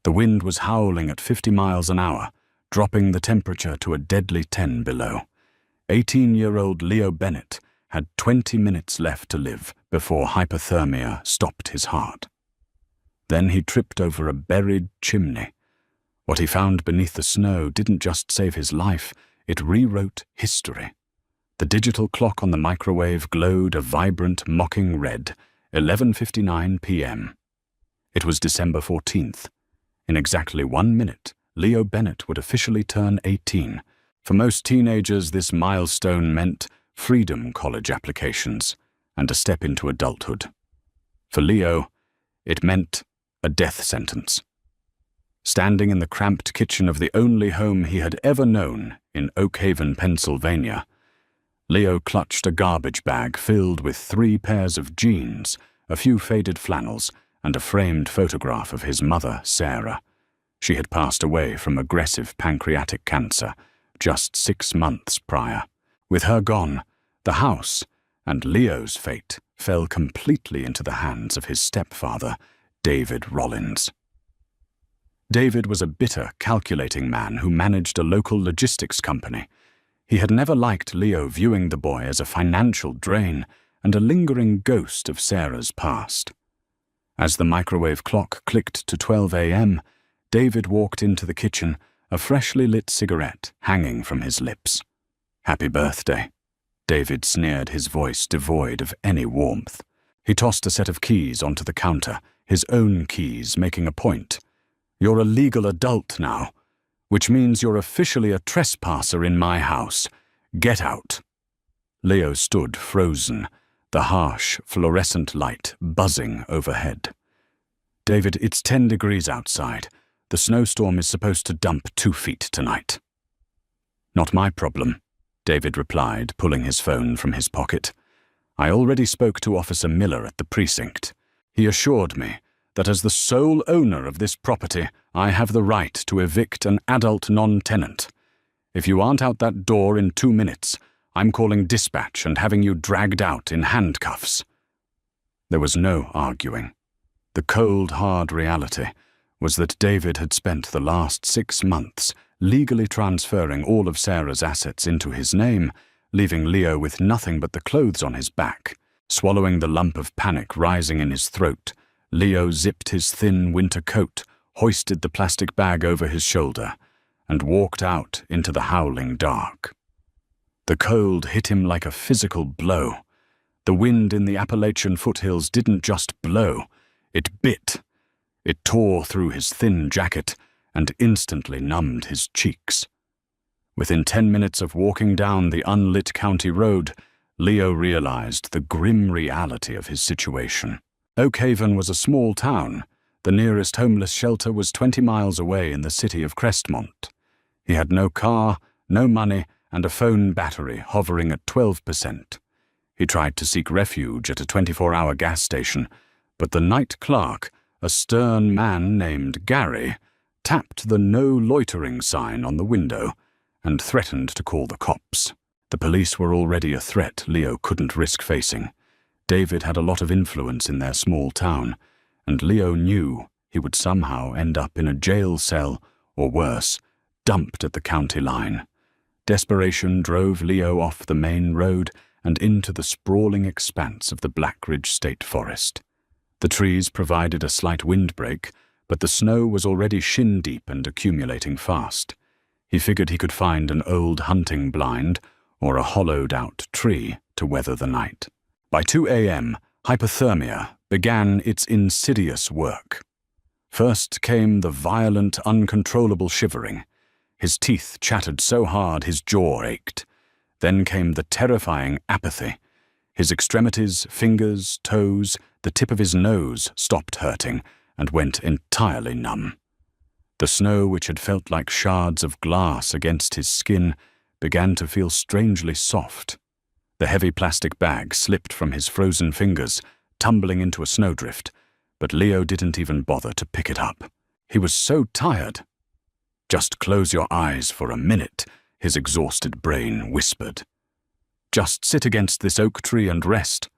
The wind was howling at 50 miles an hour, dropping the temperature to a deadly 10 below. 18-year-old Leo Bennett had 20 minutes left to live before hypothermia stopped his heart. Then he tripped over a buried chimney. What he found beneath the snow didn't just save his life, it rewrote history. The digital clock on the microwave glowed a vibrant, mocking red, 11:59 p.m. It was December 14th. In exactly 1 minute, Leo Bennett would officially turn 18. For most teenagers, this milestone meant freedom college applications and a step into adulthood. For Leo, it meant a death sentence. Standing in the cramped kitchen of the only home he had ever known in Oak Haven, Pennsylvania, Leo clutched a garbage bag filled with 3 pairs of jeans, a few faded flannels, and a framed photograph of his mother, Sarah. She had passed away from aggressive pancreatic cancer just 6 months prior. With her gone, the house and Leo's fate fell completely into the hands of his stepfather, David Rollins. David was a bitter, calculating man who managed a local logistics company. He had never liked Leo, viewing the boy as a financial drain and a lingering ghost of Sarah's past. As the microwave clock clicked to 12 a.m., David walked into the kitchen, a freshly lit cigarette hanging from his lips. "Happy birthday," David sneered, his voice devoid of any warmth. He tossed a set of keys onto the counter, his own keys making a point. "You're a legal adult now, which means you're officially a trespasser in my house. Get out." Leo stood frozen, the harsh, fluorescent light buzzing overhead. "David, it's 10 degrees outside. The snowstorm is supposed to dump 2 feet tonight." "Not my problem," David replied, pulling his phone from his pocket. "I already spoke to Officer Miller at the precinct. He assured me that as the sole owner of this property, I have the right to evict an adult non-tenant. If you aren't out that door in 2 minutes, I'm calling dispatch and having you dragged out in handcuffs." There was no arguing. The cold, hard reality was that David had spent the last 6 months legally transferring all of Sarah's assets into his name, leaving Leo with nothing but the clothes on his back. Swallowing the lump of panic rising in his throat, Leo zipped his thin winter coat, hoisted the plastic bag over his shoulder, and walked out into the howling dark. The cold hit him like a physical blow. The wind in the Appalachian foothills didn't just blow, it bit. It tore through his thin jacket and instantly numbed his cheeks. Within 10 minutes of walking down the unlit county road, Leo realized the grim reality of his situation. Oak Haven was a small town. The nearest homeless shelter was 20 miles away in the city of Crestmont. He had no car, no money, and a phone battery hovering at 12%. He tried to seek refuge at a 24-hour gas station, but the night clerk, a stern man named Gary, tapped the "No Loitering" sign on the window and threatened to call the cops. The police were already a threat Leo couldn't risk facing. David had a lot of influence in their small town, and Leo knew he would somehow end up in a jail cell, or worse, dumped at the county line. Desperation drove Leo off the main road and into the sprawling expanse of the Black Ridge State Forest. The trees provided a slight windbreak, but the snow was already shin-deep and accumulating fast. He figured he could find an old hunting blind or a hollowed-out tree to weather the night. By 2 a.m., hypothermia began its insidious work. First came the violent, uncontrollable shivering. His teeth chattered so hard his jaw ached. Then came the terrifying apathy. His extremities, fingers, toes, the tip of his nose stopped hurting and went entirely numb. The snow, which had felt like shards of glass against his skin, began to feel strangely soft. The heavy plastic bag slipped from his frozen fingers, tumbling into a snowdrift, but Leo didn't even bother to pick it up. He was so tired. "Just close your eyes for a minute," his exhausted brain whispered. "Just sit against this oak tree and rest."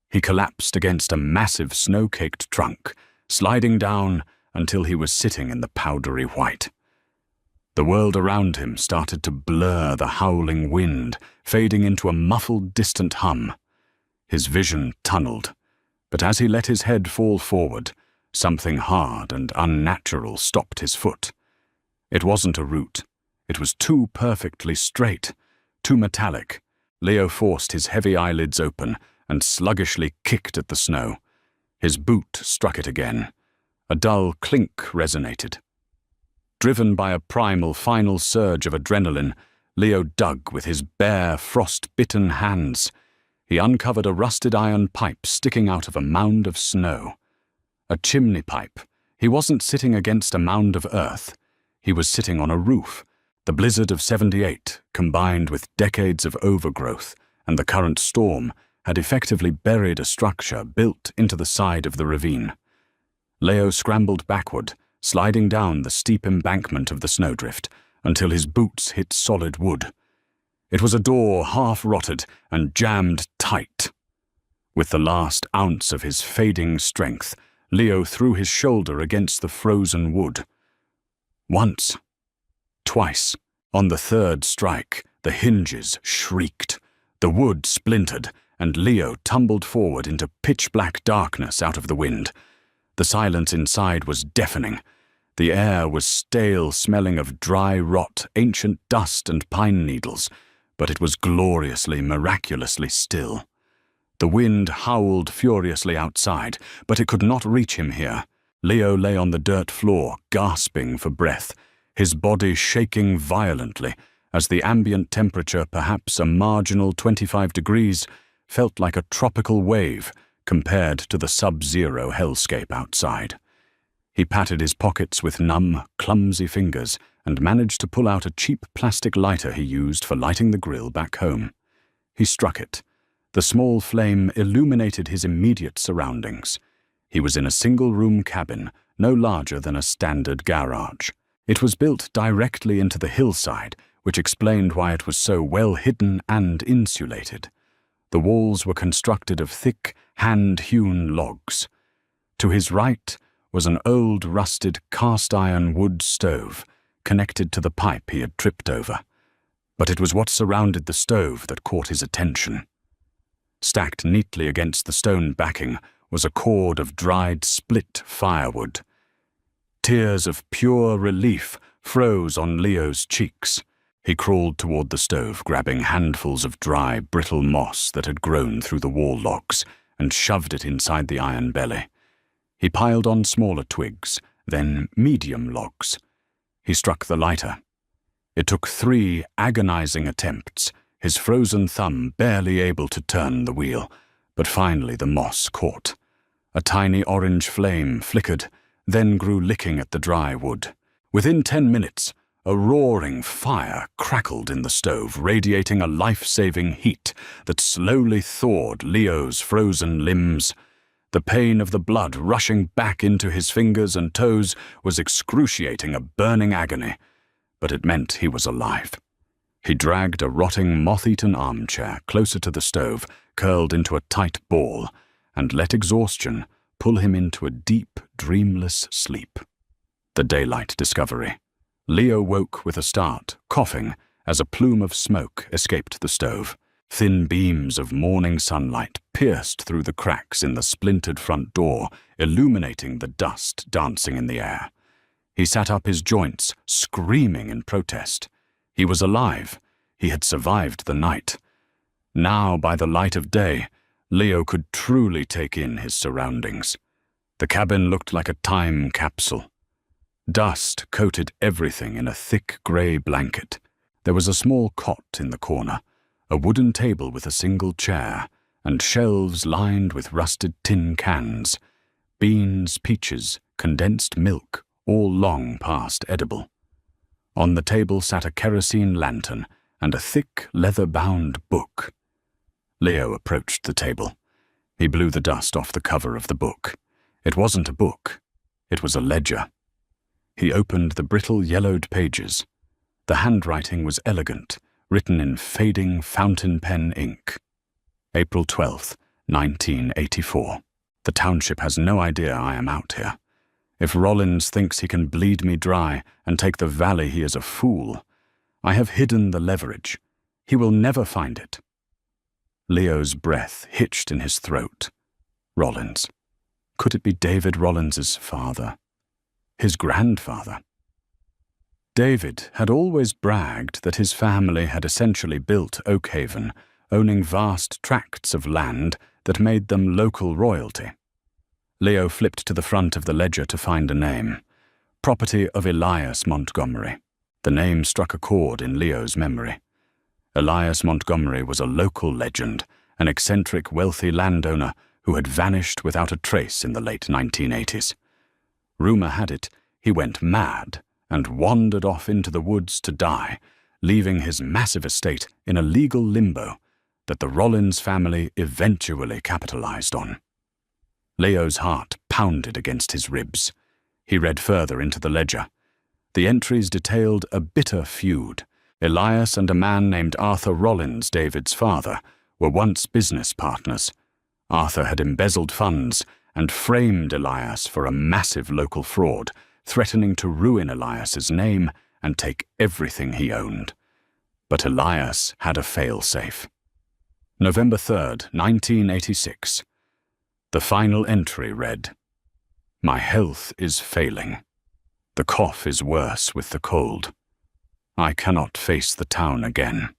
He collapsed against a massive snow-caked trunk, sliding down until he was sitting in the powdery white. The world around him started to blur, the howling wind fading into a muffled, distant hum. His vision tunneled, but as he let his head fall forward, something hard and unnatural stopped his foot. It wasn't a root. It was too perfectly straight, too metallic. Leo forced his heavy eyelids open and sluggishly kicked at the snow. His boot struck it again. A dull clink resonated. Driven by a primal final surge of adrenaline, Leo dug with his bare, frost-bitten hands. He uncovered a rusted iron pipe sticking out of a mound of snow. A chimney pipe. He wasn't sitting against a mound of earth. He was sitting on a roof. The blizzard of '78, combined with decades of overgrowth and the current storm, had effectively buried a structure built into the side of the ravine. Leo scrambled backward, sliding down the steep embankment of the snowdrift until his boots hit solid wood. It was a door half-rotted and jammed tight. With the last ounce of his fading strength, Leo threw his shoulder against the frozen wood. Once. Twice. On the third strike, the hinges shrieked. The wood splintered, and Leo tumbled forward into pitch-black darkness out of the wind. The silence inside was deafening. The air was stale, smelling of dry rot, ancient dust and pine needles, but it was gloriously, miraculously still. The wind howled furiously outside, but it could not reach him here. Leo lay on the dirt floor, gasping for breath, his body shaking violently as the ambient temperature, perhaps a marginal 25 degrees, felt like a tropical wave compared to the sub-zero hellscape outside. He patted his pockets with numb, clumsy fingers and managed to pull out a cheap plastic lighter he used for lighting the grill back home. He struck it. The small flame illuminated his immediate surroundings. He was in a single-room cabin, no larger than a standard garage. It was built directly into the hillside, which explained why it was so well hidden and insulated. The walls were constructed of thick, hand-hewn logs. To his right was an old, rusted cast-iron wood stove, connected to the pipe he had tripped over. But it was what surrounded the stove that caught his attention. Stacked neatly against the stone backing was a cord of dried split firewood. Tears of pure relief froze on Leo's cheeks. He crawled toward the stove, grabbing handfuls of dry, brittle moss that had grown through the wall logs, and shoved it inside the iron belly. He piled on smaller twigs, then medium logs. He struck the lighter. It took 3 agonizing attempts, his frozen thumb barely able to turn the wheel, but finally the moss caught. A tiny orange flame flickered, then grew licking at the dry wood. Within 10 minutes, a roaring fire crackled in the stove, radiating a life-saving heat that slowly thawed Leo's frozen limbs. The pain of the blood rushing back into his fingers and toes was excruciating, a burning agony, but it meant he was alive. He dragged a rotting, moth-eaten armchair closer to the stove, curled into a tight ball, and let exhaustion pull him into a deep, dreamless sleep. The daylight discovery. Leo woke with a start, coughing, as a plume of smoke escaped the stove. Thin beams of morning sunlight pierced through the cracks in the splintered front door, illuminating the dust dancing in the air. He sat up his joints, screaming in protest. He was alive. He had survived the night. Now, by the light of day, Leo could truly take in his surroundings. The cabin looked like a time capsule. Dust coated everything in a thick grey blanket. There was a small cot in the corner, a wooden table with a single chair, and shelves lined with rusted tin cans. Beans, peaches, condensed milk, all long past edible. On the table sat a kerosene lantern and a thick, leather-bound book. Leo approached the table. He blew the dust off the cover of the book. It wasn't a book. It was a ledger. He opened the brittle, yellowed pages. The handwriting was elegant, written in fading fountain pen ink. April 12th, 1984. The township has no idea I am out here. If Rollins thinks he can bleed me dry and take the valley, he is a fool. I have hidden the leverage. He will never find it. Leo's breath hitched in his throat. Rollins. Could it be David Rollins's father? His grandfather? David had always bragged that his family had essentially built Oakhaven, owning vast tracts of land that made them local royalty. Leo flipped to the front of the ledger to find a name. Property of Elias Montgomery. The name struck a chord in Leo's memory. Elias Montgomery was a local legend, an eccentric, wealthy landowner who had vanished without a trace in the late 1980s. Rumor had it he went mad and wandered off into the woods to die, leaving his massive estate in a legal limbo that the Rollins family eventually capitalized on. Leo's heart pounded against his ribs. He read further into the ledger. The entries detailed a bitter feud. Elias and a man named Arthur Rollins, David's father, were once business partners. Arthur had embezzled funds and framed Elias for a massive local fraud, threatening to ruin Elias's name and take everything he owned. But Elias had a fail-safe. November 3rd, 1986. The final entry read, "My health is failing. The cough is worse with the cold. I cannot face the town again.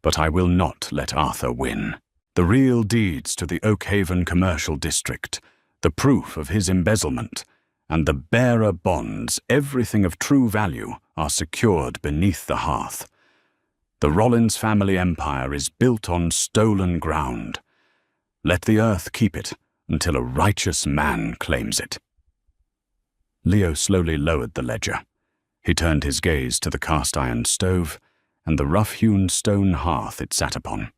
But I will not let Arthur win. The real deeds to the Oakhaven commercial district, the proof of his embezzlement, and the bearer bonds, everything of true value, are secured beneath the hearth. The Rollins family empire is built on stolen ground. Let the earth keep it until a righteous man claims it." Leo slowly lowered the ledger. He turned his gaze to the cast-iron stove and the rough-hewn stone hearth it sat upon.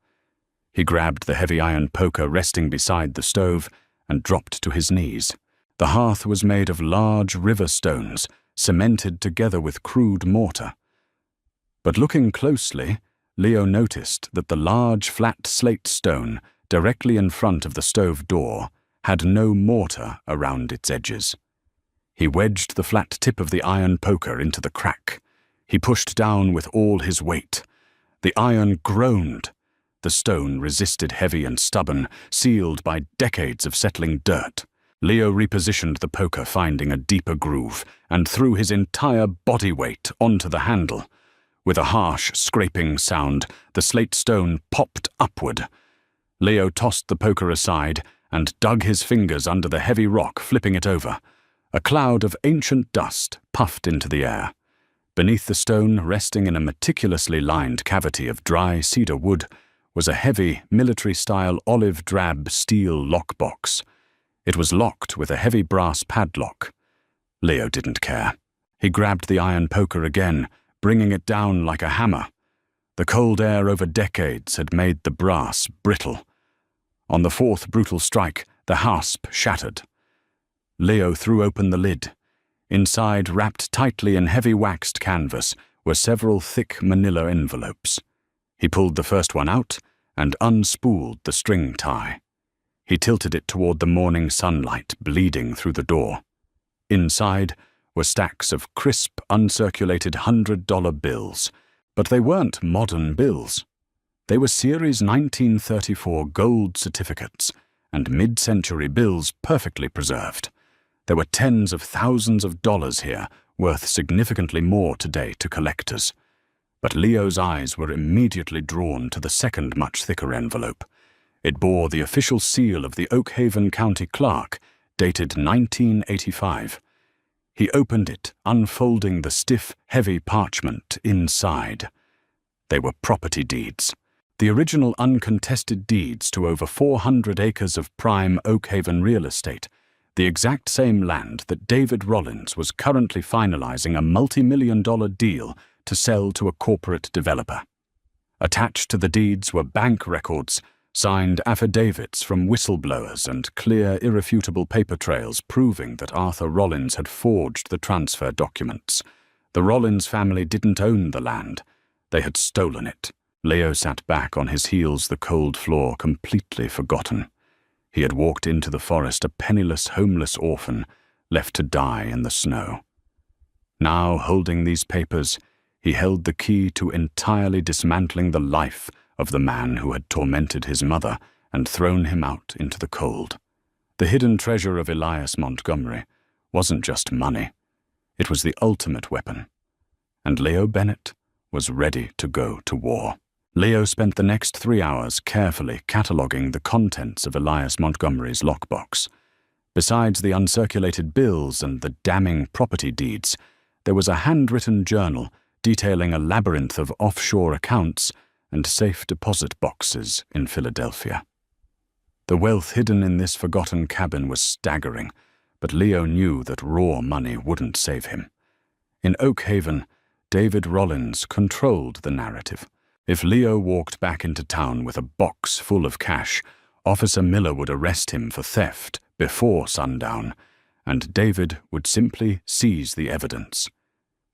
He grabbed the heavy iron poker resting beside the stove and dropped to his knees. The hearth was made of large river stones, cemented together with crude mortar. But looking closely, Leo noticed that the large flat slate stone directly in front of the stove door had no mortar around its edges. He wedged the flat tip of the iron poker into the crack. He pushed down with all his weight. The iron groaned. The stone resisted, heavy and stubborn, sealed by decades of settling dirt. Leo repositioned the poker, finding a deeper groove, and threw his entire body weight onto the handle. With a harsh, scraping sound, the slate stone popped upward. Leo tossed the poker aside and dug his fingers under the heavy rock, flipping it over. A cloud of ancient dust puffed into the air. Beneath the stone, resting in a meticulously lined cavity of dry cedar wood, was a heavy, military-style olive-drab steel lockbox. It was locked with a heavy brass padlock. Leo didn't care. He grabbed the iron poker again, bringing it down like a hammer. The cold air over decades had made the brass brittle. On the fourth brutal strike, the hasp shattered. Leo threw open the lid. Inside, wrapped tightly in heavy waxed canvas, were several thick manila envelopes. He pulled the first one out and unspooled the string tie. He tilted it toward the morning sunlight, bleeding through the door. Inside were stacks of crisp, uncirculated $100 bills, but they weren't modern bills. They were Series 1934 gold certificates and mid-century bills perfectly preserved. There were tens of thousands of dollars here, worth significantly more today to collectors. But Leo's eyes were immediately drawn to the second, much thicker envelope. It bore the official seal of the Oakhaven County Clerk, dated 1985. He opened it, unfolding the stiff, heavy parchment inside. They were property deeds. The original uncontested deeds to over 400 acres of prime Oakhaven real estate, the exact same land that David Rollins was currently finalizing a multi-million-dollar deal to sell to a corporate developer. Attached to the deeds were bank records, signed affidavits from whistleblowers, and clear, irrefutable paper trails proving that Arthur Rollins had forged the transfer documents. The Rollins family didn't own the land. They had stolen it. Leo sat back on his heels, the cold floor completely forgotten. He had walked into the forest a penniless, homeless orphan, left to die in the snow. Now, holding these papers, he held the key to entirely dismantling the life of the man who had tormented his mother and thrown him out into the cold. The hidden treasure of Elias Montgomery wasn't just money. It was the ultimate weapon. And Leo Bennett was ready to go to war. Leo spent the next 3 hours carefully cataloguing the contents of Elias Montgomery's lockbox. Besides the uncirculated bills and the damning property deeds, there was a handwritten journal detailing a labyrinth of offshore accounts and safe deposit boxes in Philadelphia. The wealth hidden in this forgotten cabin was staggering, but Leo knew that raw money wouldn't save him. In Oak Haven, David Rollins controlled the narrative. If Leo walked back into town with a box full of cash, Officer Miller would arrest him for theft before sundown, and David would simply seize the evidence.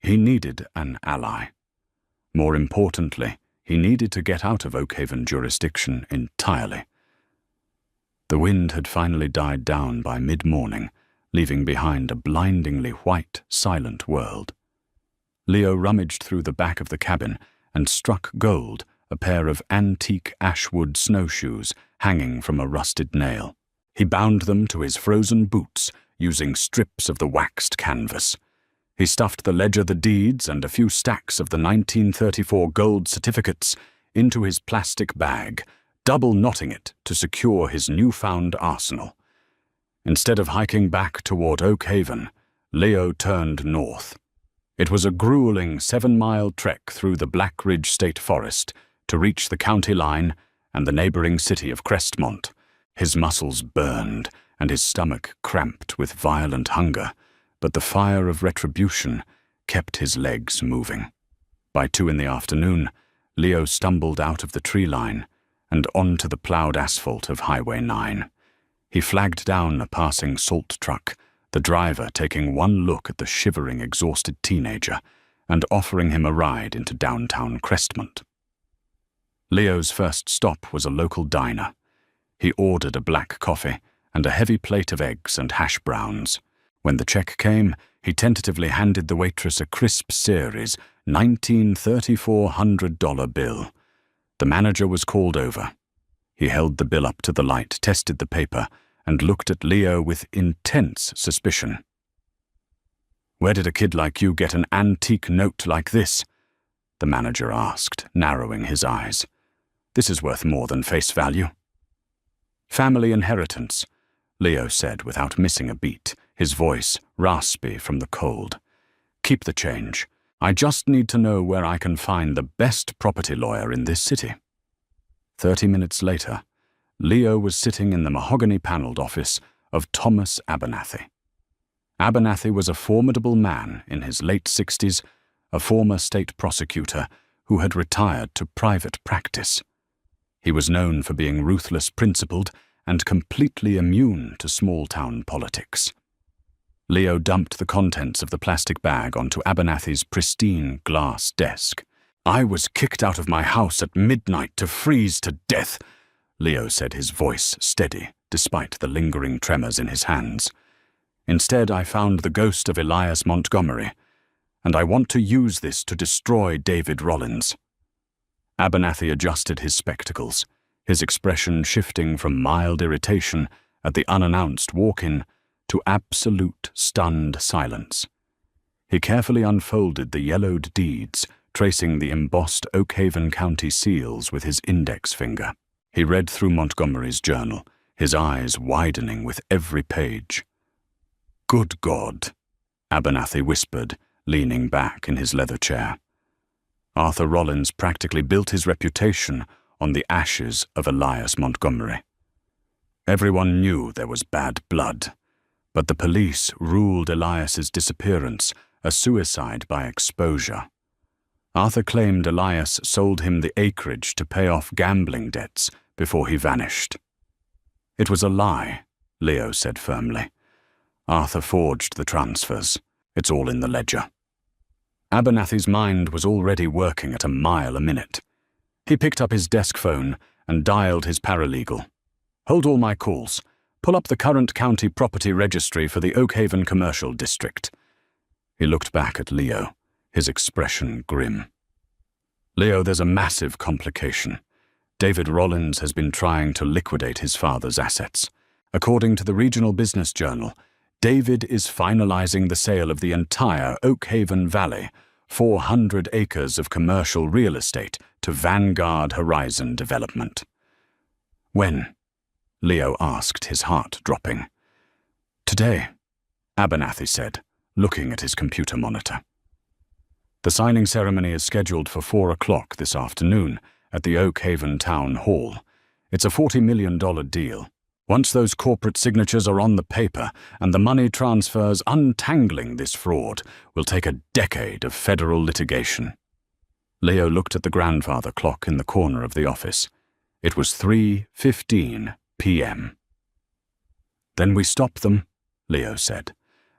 He needed an ally. More importantly, he needed to get out of Oak Haven jurisdiction entirely. The wind had finally died down by mid-morning, leaving behind a blindingly white, silent world. Leo rummaged through the back of the cabin and struck gold a pair of antique ashwood snowshoes hanging from a rusted nail. He bound them to his frozen boots using strips of the waxed canvas. He stuffed the ledger, the deeds, and a few stacks of the 1934 gold certificates into his plastic bag, double-knotting it to secure his newfound arsenal. Instead of hiking back toward Oak Haven, Leo turned north. It was a grueling 7-mile trek through the Black Ridge State Forest to reach the county line and the neighboring city of Crestmont. His muscles burned and his stomach cramped with violent hunger, but the fire of retribution kept his legs moving. By 2 in the afternoon, Leo stumbled out of the tree line and onto the plowed asphalt of Highway 9. He flagged down a passing salt truck, the driver taking one look at the shivering, exhausted teenager and offering him a ride into downtown Crestmont. Leo's first stop was a local diner. He ordered a black coffee and a heavy plate of eggs and hash browns. When the check came, he tentatively handed the waitress a crisp series $19,3400 bill. The manager was called over. He held the bill up to the light, tested the paper, and looked at Leo with intense suspicion. "Where did a kid like you get an antique note like this?" the manager asked, narrowing his eyes. "This is worth more than face value." "Family inheritance," Leo said without missing a beat, his voice raspy from the cold. "Keep the change. I just need to know where I can find the best property lawyer in this city." 30 minutes later, Leo was sitting in the mahogany-paneled office of Thomas Abernathy. Abernathy was a formidable man in his late 60s, a former state prosecutor who had retired to private practice. He was known for being ruthless, principled, and completely immune to small-town politics. Leo dumped the contents of the plastic bag onto Abernathy's pristine glass desk. "I was kicked out of my house at midnight to freeze to death," Leo said, his voice steady, despite the lingering tremors in his hands. "Instead, I found the ghost of Elias Montgomery, and I want to use this to destroy David Rollins." Abernathy adjusted his spectacles, his expression shifting from mild irritation at the unannounced walk-in to absolute stunned silence. He carefully unfolded the yellowed deeds, tracing the embossed Oak Haven County seals with his index finger. He read through Montgomery's journal, his eyes widening with every page. "Good God," Abernathy whispered, leaning back in his leather chair. Arthur Rollins practically built his reputation on the ashes of Elias Montgomery. Everyone knew there was bad blood, but the police ruled Elias's disappearance a suicide by exposure. Arthur claimed Elias sold him the acreage to pay off gambling debts before he vanished. "It was a lie," Leo said firmly. "Arthur forged the transfers. It's all in the ledger." Abernathy's mind was already working at a mile a minute. He picked up his desk phone and dialed his paralegal. "Hold all my calls, pull up the current county property registry for the Oakhaven Commercial District." He looked back at Leo, his expression grim. "Leo, there's a massive complication. David Rollins has been trying to liquidate his father's assets. According to the Regional Business Journal, David is finalizing the sale of the entire Oakhaven Valley, 400 acres of commercial real estate, to Vanguard Horizon Development." "When?" Leo asked, his heart dropping. "Today," Abernathy said, looking at his computer monitor. "The signing ceremony is scheduled for 4 o'clock this afternoon at the Oakhaven Town Hall. It's a $40 million deal. Once those corporate signatures are on the paper and the money transfers untangling this fraud will take a decade of federal litigation." Leo looked at the grandfather clock in the corner of the office. It was 3:15 p.m. "Then we stop them," Leo said.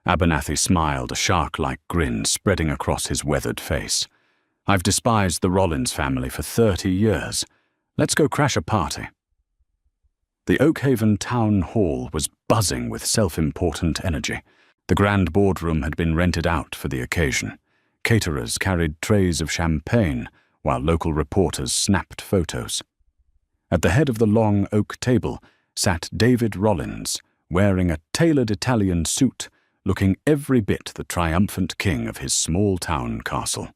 Abernathy smiled, a shark-like grin spreading across his weathered face. "I've despised the Rollins family for 30 years. Let's go crash a party." The Oakhaven Town Hall was buzzing with self-important energy. The grand boardroom had been rented out for the occasion. Caterers carried trays of champagne, while local reporters snapped photos. At the head of the long oak table sat David Rollins, wearing a tailored Italian suit, looking every bit the triumphant king of his small-town castle.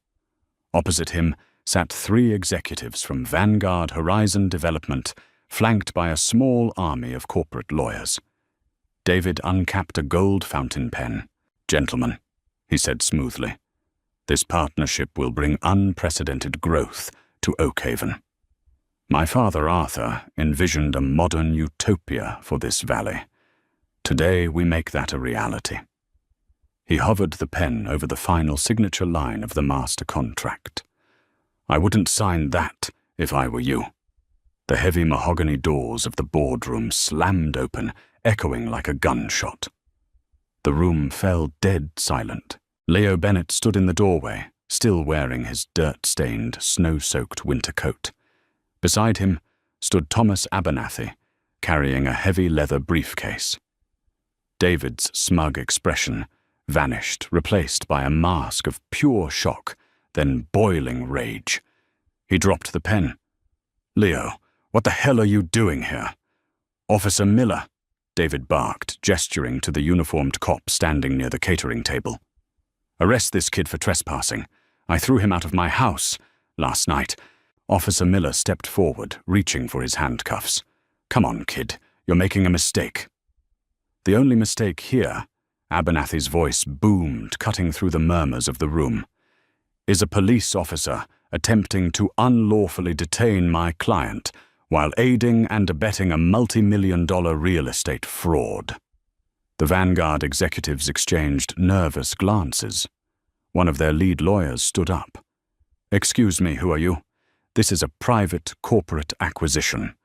Opposite him sat 3 executives from Vanguard Horizon Development, flanked by a small army of corporate lawyers. David uncapped a gold fountain pen. "Gentlemen," he said smoothly, "this partnership will bring unprecedented growth to Oakhaven. My father Arthur envisioned a modern utopia for this valley. Today we make that a reality." He hovered the pen over the final signature line of the master contract. "I wouldn't sign that if I were you." The heavy mahogany doors of the boardroom slammed open, echoing like a gunshot. The room fell dead silent. Leo Bennett stood in the doorway, still wearing his dirt-stained, snow-soaked winter coat. Beside him stood Thomas Abernathy, carrying a heavy leather briefcase. David's smug expression vanished, replaced by a mask of pure shock, then boiling rage. He dropped the pen. "Leo, what the hell are you doing here?" "Officer Miller," David barked, gesturing to the uniformed cop standing near the catering table. "Arrest this kid for trespassing. I threw him out of my house last night." Officer Miller stepped forward, reaching for his handcuffs. "Come on, kid, you're making a mistake." "The only mistake here," Abernathy's voice boomed, cutting through the murmurs of the room, "is a police officer attempting to unlawfully detain my client while aiding and abetting a multi-million-dollar real estate fraud." The Vanguard executives exchanged nervous glances. One of their lead lawyers stood up. "Excuse me, who are you?" "This is a private corporate acquisition.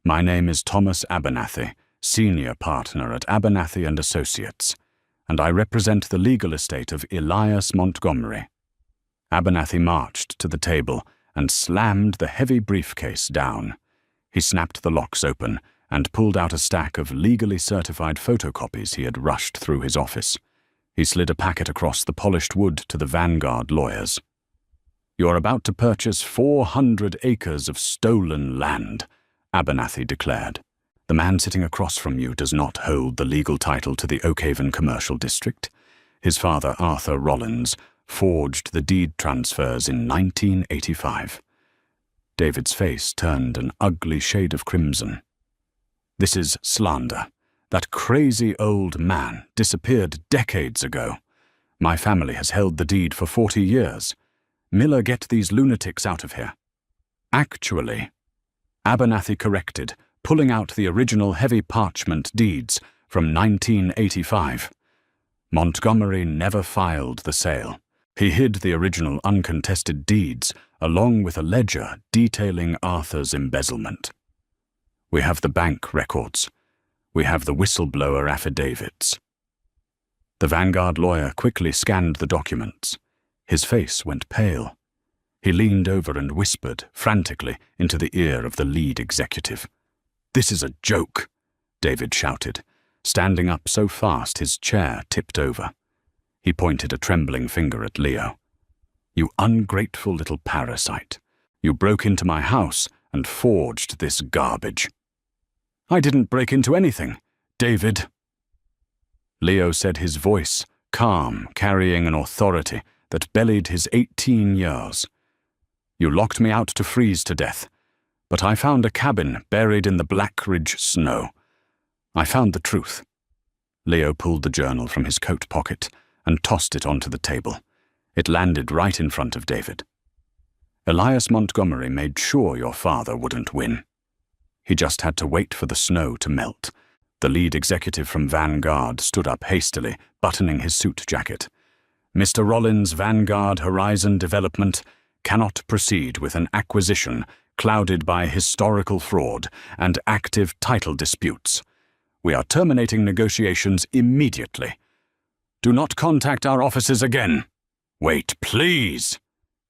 My name is Thomas Abernathy, senior partner at Abernathy & Associates, and I represent the legal estate of Elias Montgomery." Abernathy marched to the table and slammed the heavy briefcase down. He snapped the locks open and pulled out a stack of legally certified photocopies he had rushed through his office. He slid a packet across the polished wood to the Vanguard lawyers. "You're about to purchase 400 acres of stolen land," Abernathy declared. "The man sitting across from you does not hold the legal title to the Oakhaven Commercial District. His father, Arthur Rollins, forged the deed transfers in 1985. David's face turned an ugly shade of crimson. "This is slander. That crazy old man disappeared decades ago. My family has held the deed for 40 years. Miller, get these lunatics out of here." "Actually," Abernathy corrected, pulling out the original heavy parchment deeds from 1985. "Montgomery never filed the sale. He hid the original uncontested deeds, along with a ledger detailing Arthur's embezzlement. We have the bank records. We have the whistleblower affidavits." The Vanguard lawyer quickly scanned the documents. His face went pale. He leaned over and whispered, frantically, into the ear of the lead executive. "This is a joke," David shouted. standing up so fast his chair tipped over. He pointed a trembling finger at Leo. "You ungrateful little parasite. You broke into my house and forged this garbage." "I didn't break into anything, David." Leo said, his voice calm, carrying an authority that belied his 18 years. "You locked me out to freeze to death, but I found a cabin buried in the Black Ridge snow. I found the truth." Leo pulled the journal from his coat pocket and tossed it onto the table. It landed right in front of David. "Elias Montgomery made sure your father wouldn't win. He just had to wait for the snow to melt." The lead executive from Vanguard stood up hastily, buttoning his suit jacket. "Mr. Rollins, Vanguard Horizon Development cannot proceed with an acquisition clouded by historical fraud and active title disputes. We are terminating negotiations immediately. Do not contact our offices again." "Wait, please,"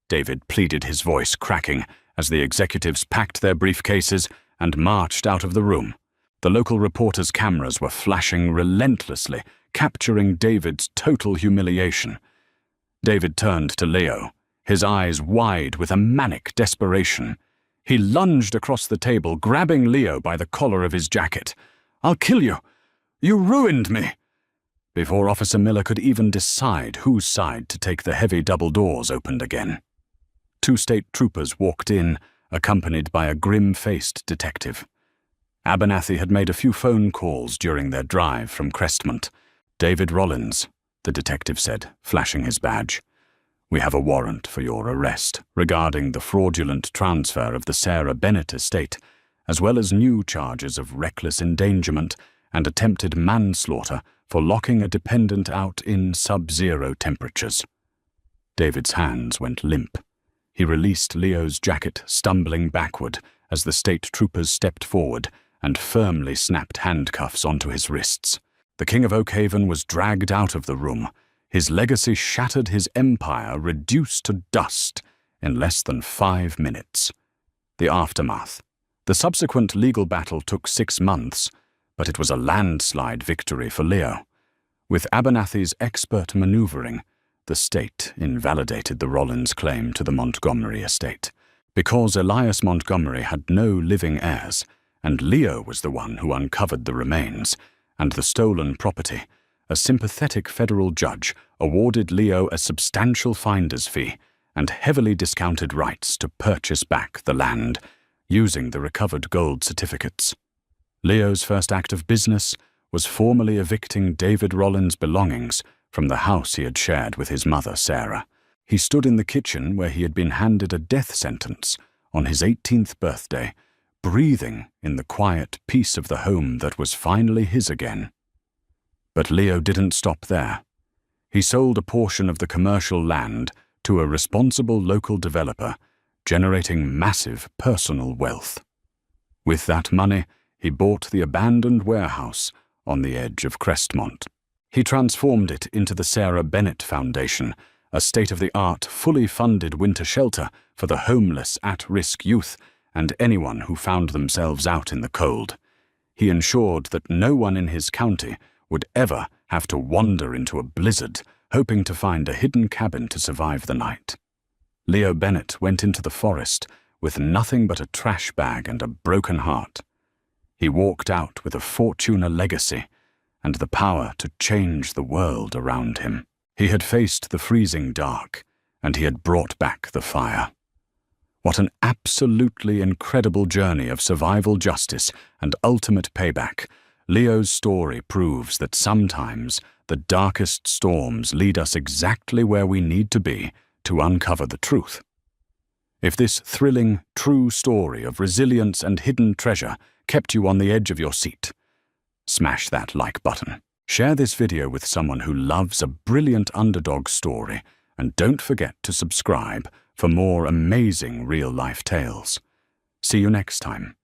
David pleaded, his voice cracking as the executives packed their briefcases and marched out of the room. The local reporters' cameras were flashing relentlessly, capturing David's total humiliation. David turned to Leo, his eyes wide with a manic desperation. He lunged across the table, grabbing Leo by the collar of his jacket. "I'll kill you! You ruined me!" Before Officer Miller could even decide whose side to take, the heavy double doors opened again. 2 state troopers walked in, accompanied by a grim-faced detective. Abernathy had made a few phone calls during their drive from Crestmont. "David Rollins," the detective said, flashing his badge. "We have a warrant for your arrest regarding the fraudulent transfer of the Sarah Bennett estate, as well as new charges of reckless endangerment and attempted manslaughter for locking a dependent out in sub-zero temperatures." David's hands went limp. He released Leo's jacket, stumbling backward as the state troopers stepped forward and firmly snapped handcuffs onto his wrists. The King of Oakhaven was dragged out of the room, his legacy shattered, his empire reduced to dust in less than 5 minutes. The aftermath. The subsequent legal battle took 6 months, but it was a landslide victory for Leo. With Abernathy's expert maneuvering, the state invalidated the Rollins claim to the Montgomery estate. Because Elias Montgomery had no living heirs, and Leo was the one who uncovered the remains and the stolen property, a sympathetic federal judge awarded Leo a substantial finder's fee and heavily discounted rights to purchase back the land, using the recovered gold certificates. Leo's first act of business was formally evicting David Rollins' belongings from the house he had shared with his mother, Sarah. He stood in the kitchen where he had been handed a death sentence on his 18th birthday, breathing in the quiet peace of the home that was finally his again. But Leo didn't stop there. He sold a portion of the commercial land to a responsible local developer, generating massive personal wealth. With that money, he bought the abandoned warehouse on the edge of Crestmont. He transformed it into the Sarah Bennett Foundation, a state-of-the-art, fully funded winter shelter for the homeless, at-risk youth and anyone who found themselves out in the cold. He ensured that no one in his county would ever have to wander into a blizzard, hoping to find a hidden cabin to survive the night. Leo Bennett went into the forest with nothing but a trash bag and a broken heart. He walked out with a fortune, a legacy, and the power to change the world around him. He had faced the freezing dark, and he had brought back the fire. What an absolutely incredible journey of survival, justice, and ultimate payback. Leo's story proves that sometimes the darkest storms lead us exactly where we need to be to uncover the truth. If this thrilling, true story of resilience and hidden treasure kept you on the edge of your seat, smash that like button. Share this video with someone who loves a brilliant underdog story, and don't forget to subscribe for more amazing real-life tales. See you next time.